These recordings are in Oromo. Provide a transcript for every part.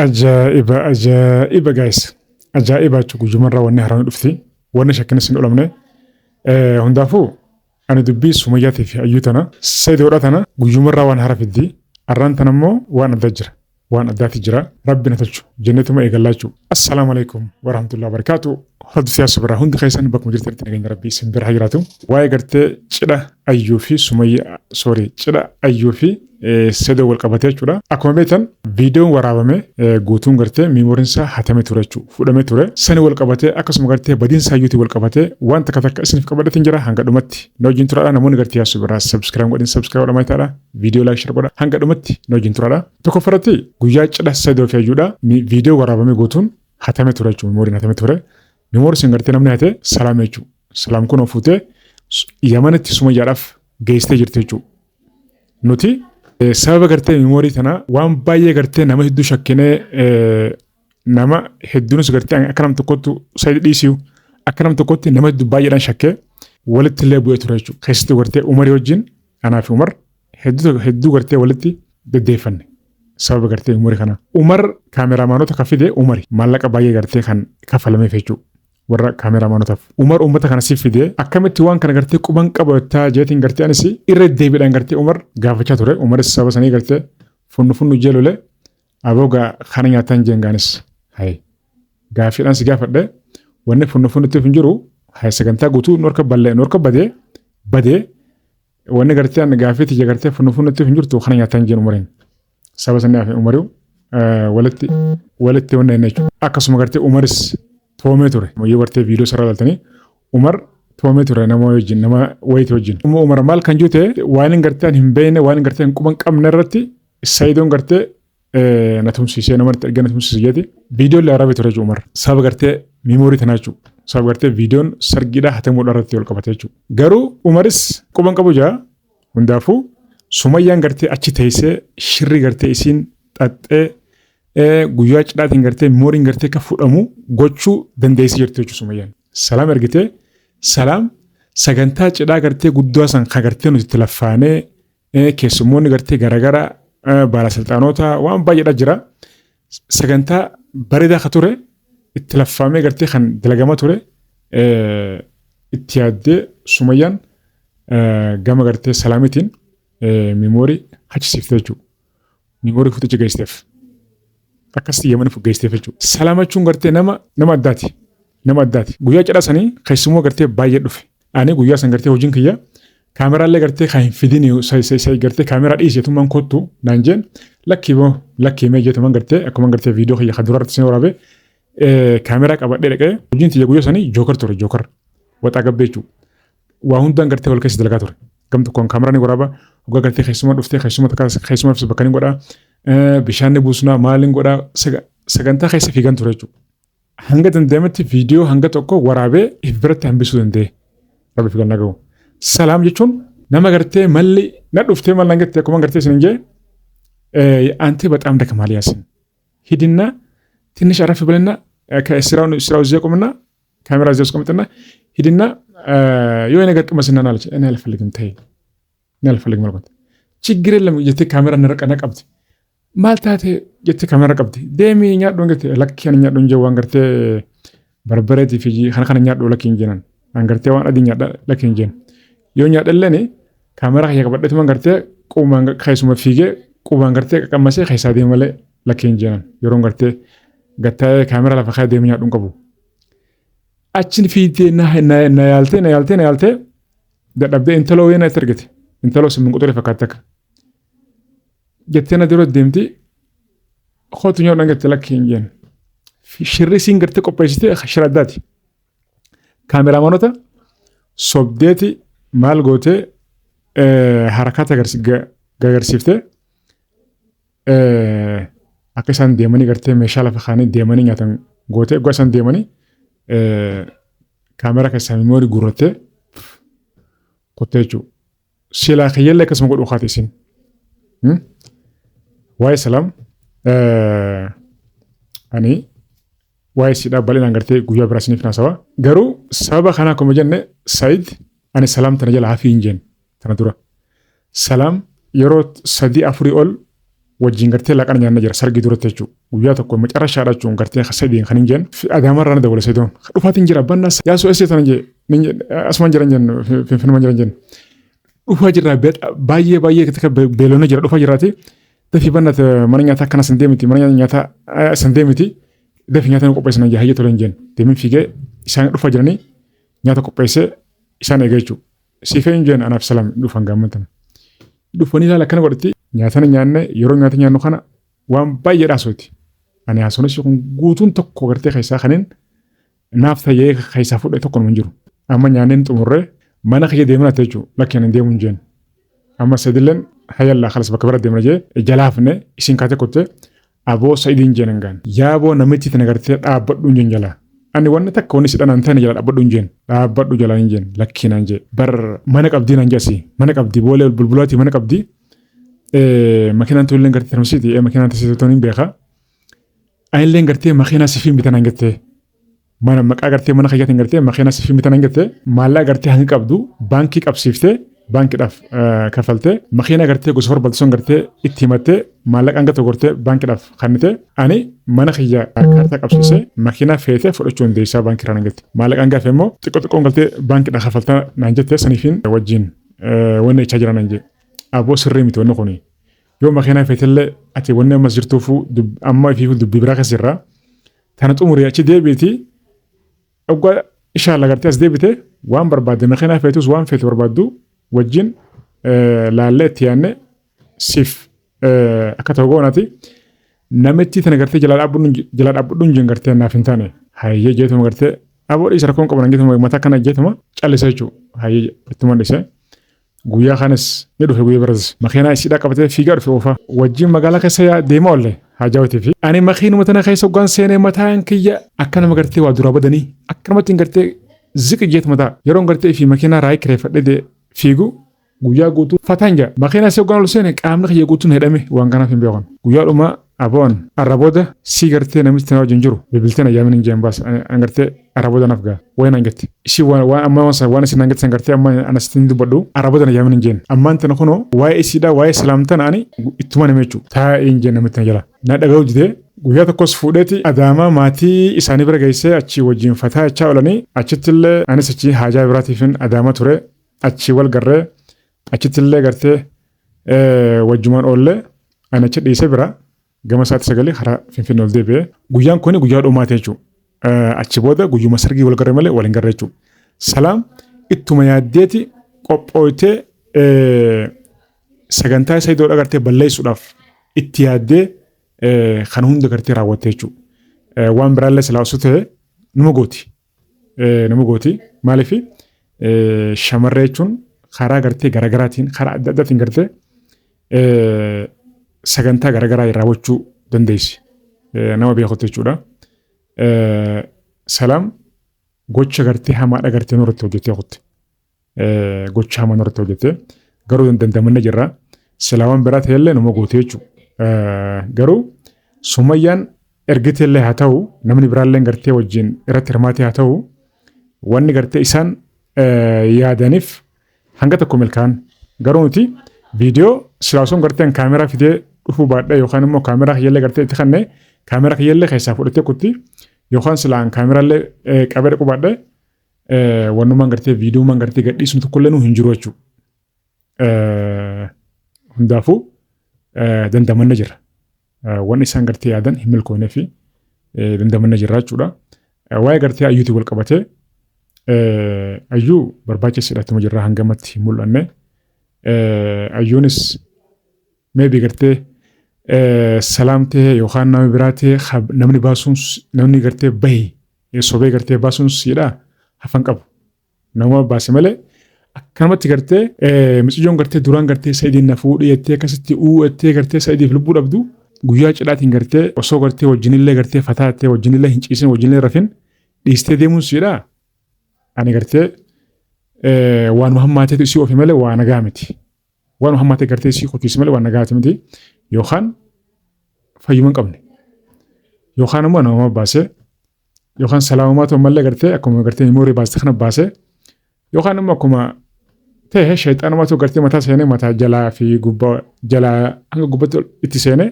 Ajaa'iba guys. Ajaa'iba jechuun guyyaa wanni haraan dhufti. Wanni shakkinis hin olamne. Hundaafuu ani dubbii Sumayyaatii fi Ayyuu tana Sayidoodhaa tana guyyumarraa waan hara fiddi. Arraan tana immoo waan addaa jira. Waan addaati jira. Rabbi na tolchu. Jannatuma eegallaa jechuudha. Assalaamu alaikum warahmatullahi wabarakaatu. Hordoftoota sibiraa hundi keessan bakkuma jirtanitti nageenya Rabbii isin bira haa jiraatu. Waa'ee gartee cidha Ayyuu fi Sumayyaa cidha Ayyuu fi Sayidoo wal qabatee jechuudha. Akkuma beektan viidiyoon waraabame guutuun gartee miimoorinsaa hatamee ture jechuudha. Fudhamee ture. Sani wal qabatee akkasuma gartee badiinsa Ayyuutii wal qabatee waan takka isiniif qabadhatiin jira hanga dhumatti. Na wajjin turaadha namoonni gartee yaasu biraa subscribe godhin subscribe godhamaa ta'adha. Viidiyoo like share godha hanga dhumatti na wajjin turaadha. Tokko farratti guyyaa cidha Sayidoo fi Ayyuudha viidiyoo waraabame guutuun hatamee ture jechuudha. Miimooriin hatamee ture. Miimooriin sin gartee namni hatee salaam jechuudha. Salaam kun ofuutee Yamanitti Sumayyaadhaaf geessitee jirti jechuudha. Nuti sababa gartee miimoorii tana waan baay'ee gartee nama hedduu shakkinee nama hedduunis gartee akka nam tokkotti Sayid dhiisiyu akka nam tokkotti nama hedduu baay'eedhaan shakkee walitti illee bu'ee ture jechuudha. Keessattuu gartee Umarii wajjin anaa fi Umar hedduu gartee walitti deddeeffanne sababa gartee miimoorii kana. Umar kaameraamaanota kan fide Umari maallaqa baay'ee gartee kan kaffalameef jechuudha. Warra kaameraamaanotaaf. Umar uummata kana siif fidee akkamitti waan kana gartee quban qabataa jeetiin gartee anis irra deebiidhaan gartee Umar gaafachaa ture. Umaris saba sanii gartee funnu jeelole aboogaa kana nyaataan jeengaanis. Hayi gaafiidhaan si gaafadhe wanni funnutti hin jiru hayi sagantaa guutuu norka badee wanni gartee an gaafii tiyya gartee funnutti hin jirtu kana nyaataan jeen Umariin. Saba sanii hafe Umariu walitti wanna inni jechuudha. Akkasuma gartee Umaris toomee ture. Yoo gartee viidiyoo sarara ilaaltanii Umar toomee ture nama wajjin nama wayiti wajjin. Umar maal kan juute waan hin gartee hin beekne waan hin gartee hin quban qabne irratti Sayidoon gartee na tumsiisee namatti erga na tumsiisee jeeti. Viidiyoo illee arabe ture Umar. Sababa gartee miimoorii tanaa jechuudha. Sababa gartee viidiyoon sargiidhaa hatamuudha irratti wal qabate jechuudha. Garuu Umaris quban qabu jaa hundaafuu Sumayyaan gartee achi teessee shirri gartee isiin xaxxee guyyaa cidhaatiin gartee miimooriin gartee ka fudhamu gochuu dandeessee jirti jechuudha Sumayyaan. Salaam ergitee salaam sagantaa cidhaa gartee guddaa san kan gartee nuti itti laffaanee keessummoonni gartee garaagaraa baalasalxaanota waan baay'eedha jira. Sagantaa bareedaa ka ture itti laffaamee gartee kan dalagamaa ture itti yaaddee Sumayyaan gama gartee salaamitiin miimoorii hachisiiftee jechuudha. Miimoorii futicha geesseef. Akkasitti Yamani geesseef jechuudha. Salaamachuun gartee nama addaati. Nama addaati. Guyyaa cidhaa sanii keessummoo gartee baay'ee dhufe. Ani guyyaa san gartee hojiin kiyya kaameraallee gartee kan hin fidini gartee kaameraa dhiiseetumaan kottu naan jeen lakkii mee jeetumaan gartee akkuma gartee viidiyoo kiyya kan duraarratti sin waraabee kaameraa qabadhee dhaqee hojiin tiyya guyyaa sanii jookar ture jookar waxaa gabbee jechuudha. Waa hundaan gartee wal keessa dalagaa ture. Gam tokkoon kaameraan waraaba hoggaa gartee keessummaa dhuftee keessummaaf bakka ni godhaa. Bishaan buusnaa maaliin godhaa sagantaa keessa fiigan ture jechuudha. Hanga dandeemetti viidiyoo hanga tokko waraabee if biratti hambisuu danda'e. Rabbi fi ganna gahu. Salaam jechuun nama gartee malli na dhuftee mal nangetti akkuma gartee isin jee anti bataam daka maali yaasin. Hidinna tinnish arafi balinna ka siraw zee qomna kaamera zee qomna hidinna yoo ina garqima sinna naalche ina alfaligim ta'e. Ina alfaligim malqot. Chiggire lam jettee kaamera na qabdi. Maal taate jettee kaamera qabdi. Deemii nyaadhuun gartee lakkii ani nyaadhuun jee waan gartee barbareetii fi kana nyaadhuu lakkii hin jeenan. An gartee waan adii nyaadha lakkii hin jeen. Yoo nyaadhallee kaamera kiyya qabadheetuma gartee quumaan keessuma fiigee quubaan gartee qaqqammasee keessaa deemalee lakkii hin jeenan. Yeroo gartee gattaa'ee kaamera lafa kaa'ee deemu nyaadhuun qabu. Achin fiitee na yaaltee dadhabdee intaloo wayii na itti argite. Intaloo simmin quxuree fakkaatti akka. Jettee na diroo deemti hootu nyaadhaan gattee lakkii hin jeen. Shirri siin gartee qopheessitee shira addaati. Kaameraamaanota sobdeeti maal gootee harakaata agarsiiftee akka isaan deemanii gartee meeshaa lafa kaanii deemanii nyaatan gootee egaa isaan deemanii kaameraa keessaa miimoorii guurrattee qottee jechuudha. Silaa kiyyaallee akkasuma godhuu kaate isin. Waa'ee salaam ani waa'ee sidhaa bal'inaan gartee guyyaa biraa isiniif naasawa. Garuu sababa kanaa akkuma jenne Sayid ani salaam tana jala hafii hin jeen tana dura. Salaam yeroo 3-4 ol wajjin gartee laaqana nyaanna jira sargii duratti jechuudha. guyyaa tokko macarashaadha jechuun gartee sadeen kan hin jeen adaamarraan dabala seetoon dhufaatiin jira bannaas yaasoo essee sana jee asumaan jiran jeen finfinnuma jiran jeen dhufaa jirraa baay'ee beelonna jira dhufaa jirraati dafii bannat mana nyaataa akkana sandee miti mana nyaataa sandee miti dafii nyaata qopheessan jee hayyee tolan jeen deemin fiigee isaan dhufaa jiranii nyaata qopheessee isaan eegaa jechuudha. Siifeen jeen anaaf salaam dhufan gaammantan. Dhufanii ilaala akkana godhatti nyaatana nyaanne yeroo nyaata nyaannu kana waan baay'ee dhaasooti. Ani haasoonis kun guutuun tokko gartee keessaa kaniin naaf tayyee keessaa fudhee tokko hin jiru. Amma nyaanneen xumurree mana kiyya deemna ta'e jechuudha lakkeen hin deemuun jeen. Amma sadilleen hayyallaa kalas bakka bira deemna jee jalaafne isin kaatee kottee aboo sa'idiin jeen hangaan. Yaaboo namichi tana gartee dhaabbadhuun jeen jalaa. Ani wanni takka wanni sidhan antana jala dhaabbadhuun jeen dhaabbadhu jalaa hin jeen lakkiinaan jee bar mana qabdii naan jeesi mana qabdii boolee bulbulaati mana qabdii makiinaan tolleen gartee tarmsiiti makiinaan tasittoon hin beekaa ayilleen gartee makiinaa sifiin bitan hangattee mana maqaa gartee mana kiyyatiin gartee makiinaa sifiin bitan hangattee maallaa gartee hangi qabdu baankii qabsiiftee baankiidhaaf kafaltee makiinaa gartee gosa barbaachisoon gartee itti himattee maallaqa hanga tokko gartee baankiidhaaf kannite ani mana kiyya kaartaa qabsiisee makiinaa feetee fudhachuu hundeessaa baankiirraan hangatte maallaqa hangaaf immoo xiqqoo gartee baankiidhaan kafaltaa naan jettee saniifiin wajjin wanni ichaa jiran naan jee aboo sirrii miti wanni kuni yoo makiinaa feetellee ati wanni ammas jirtuufu amma fi dubbii biraa keessa jirraa tana xumurii achi deebiitii dhuggaa inshaalla gartee as deebite waan barbaadde makiinaa feetus waan feete barbaaddu wajjin laallee itti yaanne siif akka ta'u goonaati namichi tana gartee jalaa dhaabbadhuun jeen gartee naaf hin taane hayyee jeetuma gartee aboo dhiisa rakkoon qaban jeetuma mataa kana jeetuma callisa jechuudha hayyee ittuma dhiise guyyaa kanas ni dhufe guyyaa biras makiinaa isiidhaa qabatee fiigaa dhufe oofaa wajjin magaalaa keessa deemaa oolle hajaawatee fi ani makiinuma tana keessa hoggaan seenee mataan kiyya akka nama gartee waa duraa badanii akka namatti gartee ziqi jeetuma ta'a yeroo gartee fi makiinaa raayii kireeffadhee fiigu guyyaa guutuu fataan jaa makiinaa si hoggaan ol seene qaamni kiyya guutuun hidhame waan kanaaf hin beekan guyyaadhuma aboon arrabooda si gartee namichi tana wajjin jiru bibilteen ayyaamin hin jeen baas an gartee arrabooda naaf gaa wayin hangatte isi waan amma waan isin hangatte san gartee amma anasitti dubbadhu arrabooda ayyaamin hin jeen ammaan tana kunoo waa'ee isiidhaa waa'ee salaamtana ani ittuma nama jechuu taa'ee hin jeen namitti tana jala na dhaga'u jidee guyyaa tokkos fuudheeti adaamaa maatii isaanii bira geessee achi wajjin fataa jechaa oolanii achittillee anis achi haajaa biraatiifin adaamaa ture achi wal garree achittillee gartee wajjumaan oollee ani achi dhiise bira gama isaatti sagalee karaa finfinnee ol deebi'ee guyyaan kun guyyaa dhumaati jechuudha. Achi booda guyyuma sargii wal garee malee waliin garee jechuudha. Salaam ittuma yaaddeeti qophooytee sagantaa isa iddoo agartee balleessuudhaaf itti yaaddee kan hunda gartee raawwattee jechuudha. Waan biraallee silaasuu ta'e nama gooti. Nama gooti maaliif shamarree jechuun karaa gartee garaagaraatiin karaa adda addaatiin gartee sagantaa garaagaraa raawwachuu dandeessi. Nama beekutti jechuudha. Salaam gocha gartee hamaadha gartee nurratti hojjettee kutte. Gocha hamaa nurratti hojjettee garuu dandamanna jirra. Silaawwan biraa ta'ellee nama gootee jechuudha. Garuu Sumayyaan ergiteellee haa ta'u namni biraallee gartee wajjin irratti hirmaatee haa ta'u wanni gartee isaan yaadaniif hanga tokko milkaan garuu nuti viidiyoo silaasuun garteen kaameraa fidee dhufuu baadhee yookaan immoo kaameraa kiyyallee gartee itti kannee kaameraa kiyyallee keessaa fudhatee kutti yookaan silaan kaameraallee qabee dhaquu baadhee wannumaan gartee viidiyoomaan gartee gadhiisnu tokkollee nu hin jiru jechuudha. Hundaafuu dandamanna jira. Wanni isaan gartee yaadan hin milkoonee fi dandamanna jira jechuudha. Waa'ee gartee ayyuutii wal qabatee ayyuu barbaachisaadha jirra hangamatti hin mul'anne. Ayyuunis meebii gartee salaamtee yookaan nama biraatee namni baasuun namni gartee bahee sobee gartee baasuun siidhaa hafan qabu. Nama baase malee akkanumatti gartee miciyyoon gartee duraan gartee sa'idiin na fuudhee jettee akkasitti uu'attee gartee sa'idiif lubbuu dhabdu guyyaa cidhaatiin gartee osoo gartee wajjinillee gartee fataattee wajjinillee hin ciisin wajjinillee rafin dhiistee deemuun siidhaa. Ani gartee waan muhammaateetu isii ofii malee waan nagaa miti. Waan muhammaatee gartee isii qotiisi malee waan nagaa miti. Yookaan fayyuma hin qabne. Yookaan immoo nama baasee yookaan salaamumaa ta'u malee gartee akkuma gartee miimoorii baastee kana baasee yookaan immoo akkuma ta'e shayxaanumaa ta'u gartee mataa seenee mataa jalaa fi gubbaa jalaa hanga gubbaatti itti seenee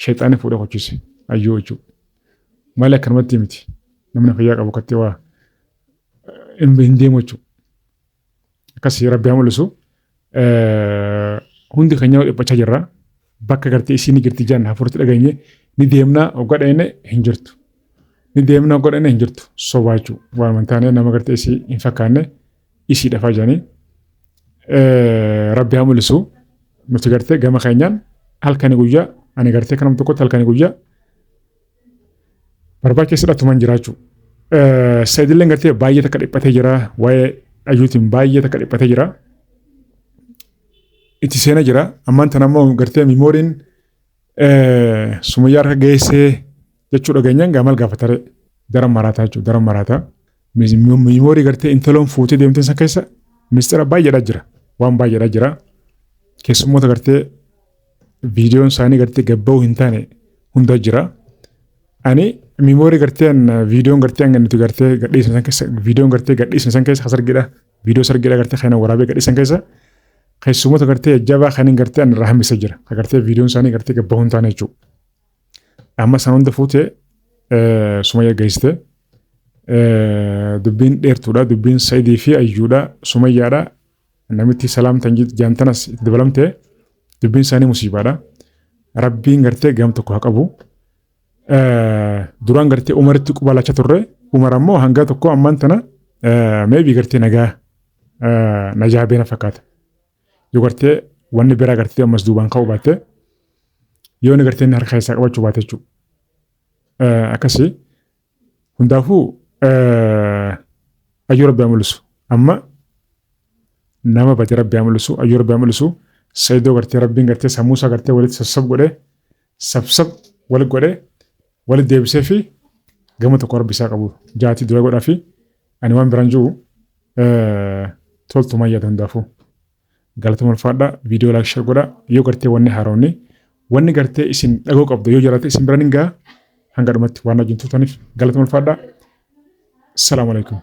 shayxaanii fuudhee qochise. ayyoo jechuudha. Malee akkanumatti miti namni fayyaa qabu kattee waa hin deemu jechuudha. Akkasii rabbi haa mul'isu hundi keenya dhiphachaa jirra. Bakka gartee isiin jirti jaan hafuurti dhageenye ni deemnaa hoggaa dhayne hin jirtu. Ni deemnaa hoggaa dhayne hin jirtu sobaa jechuudha. Waan amantaanee nama gartee isii hin fakkaanne isii dhafaa jiranii. Rabbi haa mul'isu nuti gartee gama keenyaan halkanii guyyaa ani gartee kanam tokkotti halkanii guyyaa barbaachisaadha tuman jiraachuu. Saayidillee gartee baay'ee takka dhiphatee jira. Waa'ee ayyuutiin baay'ee takka dhiphatee jira. Itti seenaa jira. Ammaan tana immoo gartee miimooriin Sumayyaa harka geessee jechuu dhageenyaan gaamal gaafatare daran maraataa jechuudha. Daran maraataa. Miimoorii gartee intaloon fuutee deemtee san keessa ministeera baay'eedhaa jira. Waan baay'eedhaa jira. Keessummoota gartee viidiyoon isaanii gartee gabba'uu hin taane hunda jira. Ani miimoorii gartee viidiyoon gartee hanga nuti gartee gadhiisan san keessa viidiyoon gartee gadhiisan san keessa sargidha. Viidiyoo sargidha gartee kan waraabee gadhiisan keessa keessummoota gartee jabaa kan gartee an irraa hambisa jira. Gartee viidiyoon isaanii gartee gabba'uu hin taane jechuudha. Amma san hunda fuutee Sumayyaa geessite. Dubbiin dheertuudha. Dubbiin Saayidii fi Ayyuudha. Sumayyaadha. Namitti salaamtan jaantanas itti dabalamtee dubbiin isaanii musiibaadha. Rabbiin gartee gam tokko haa qabu. Duraan gartee Umaritti qubalachaa turre. Umar ammoo hanga tokko ammaan tana meebii gartee najaa beena fakkaata. Yoo gartee wanni biraa gartee ammas duubaan ka'uu baatte yoo ni gartee inni harka isaa qabachuu baate jechuudha. Akkasii hundaafuu Ayyuu Rabbi haa mul'isu. Amma nama bade Rabbi haa mul'isu. Ayyuu Rabbi haa mul'isu. Saayidoo gartee Rabbiin gartee sammuusaa gartee walitti sassab godhee walitti godhee walitti deebisee fi gama tokko Rabbi isaa qabu jaatii dura godhaa fi ani waan biraan jiru toltu mayyaata hundaafuu. Galatuma ulfaadhaa viidiyoo laayik share godhaa yoo gartee wanni haaroonni wanni gartee isin dhagoo qabdu yoo jiraate isin biraan hin ga'a hanga dhumatti waan ajjintu taniif galatuma ulfaadhaa. Salaamu alaikum.